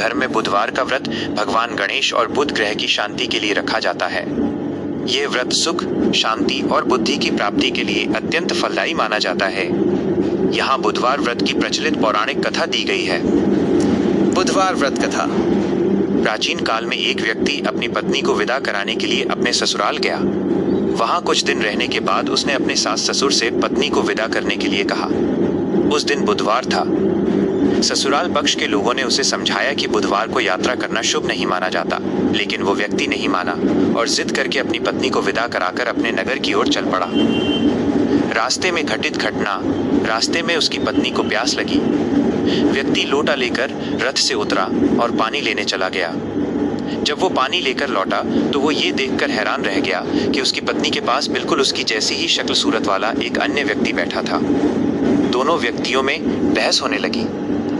धर्म में बुधवार का व्रत भगवान गणेश और बुध ग्रह की शांति के लिए रखा जाता है। यह व्रत सुख, शांति और बुद्धि की प्राप्ति के लिए अत्यंत फलदायी माना जाता है। यहाँ बुधवार व्रत की प्रचलित पौराणिक कथा दी गई है। बुधवार व्रत कथा। प्राचीन काल में एक व्यक्ति अपनी पत्नी को विदा कराने के लिए अपने ससुराल गया। वहां कुछ दिन रहने के बाद उसने अपने सास ससुर से पत्नी को विदा करने के लिए कहा। उस दिन बुधवार था। ससुराल पक्ष के लोगों ने उसे समझाया कि बुधवार को यात्रा करना शुभ नहीं माना जाता, लेकिन वो व्यक्ति नहीं माना और जिद करके अपनी पत्नी को विदा कराकर अपने नगर की ओर चल पड़ा। रास्ते में घटित घटना। रास्ते में उसकी पत्नी को प्यास लगी। व्यक्ति लोटा लेकर रथ से उतरा और पानी लेने चला गया। जब वो पानी लेकर लौटा तो वो ये देखकर हैरान रह गया कि उसकी पत्नी के पास बिल्कुल उसकी जैसी ही शक्ल सूरत वाला एक अन्य व्यक्ति बैठा था। दोनों व्यक्तियों में बहस होने लगी।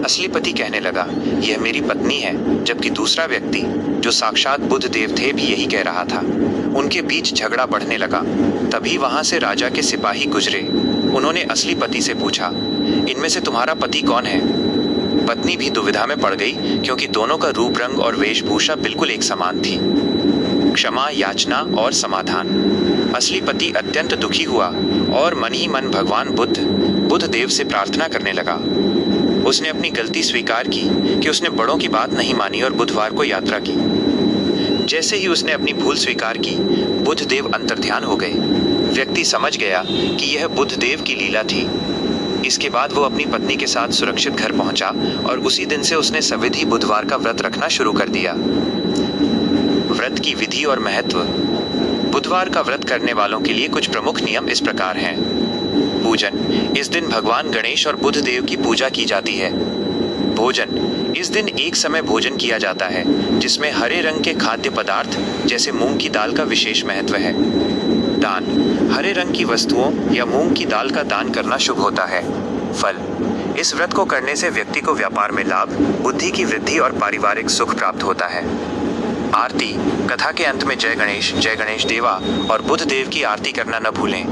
असली पति कहने लगा, यह मेरी पत्नी है, जबकि दूसरा व्यक्ति जो साक्षात बुध देव थे भी यही कह रहा था। उनके बीच झगड़ा बढ़ने लगा। तभी वहां से राजा के सिपाही गुजरे। उन्होंने असली पति से पूछा, इनमें से तुम्हारा पति कौन है? पत्नी भी दुविधा में पड़ गई, क्योंकि दोनों का रूप रंग और वेशभूषा बिल्कुल एक समान थी। क्षमा याचना और समाधान। असली पति अत्यंत दुखी हुआ और मन ही मन भगवान बुध देव से प्रार्थना करने लगा। उसने अपनी गलती स्वीकार की कि उसने बड़ों की बात नहीं मानी और बुधवार को यात्रा की। जैसे ही उसने अपनी भूल स्वीकार की, बुध देव अंतर्ध्यान हो गए। व्यक्ति समझ गया कि यह बुध देव की लीला थी। इसके बाद वो अपनी पत्नी के साथ सुरक्षित घर पहुंचा और उसी दिन से उसने सविधि बुधवार का व्रत रखना शुरू कर दिया। व्रत की विधि और महत्व। बुधवार का व्रत करने वालों के लिए कुछ प्रमुख नियम इस प्रकार हैं। पूजन। इस दिन भगवान गणेश और बुध देव की पूजा की जाती है। भोजन। इस दिन एक समय भोजन किया जाता है जिसमें हरे रंग के खाद्य पदार्थ जैसे मूंग की दाल का विशेष महत्व है। दान। हरे रंग की वस्तुओं या मूंग की दाल का दान करना शुभ होता है। फल। इस व्रत को करने से व्यक्ति को व्यापार में लाभ, बुद्धि की वृद्धि और पारिवारिक सुख प्राप्त होता है। आरती। कथा के अंत में जय गणेश देवा और बुध देव की आरती करना न भूलें।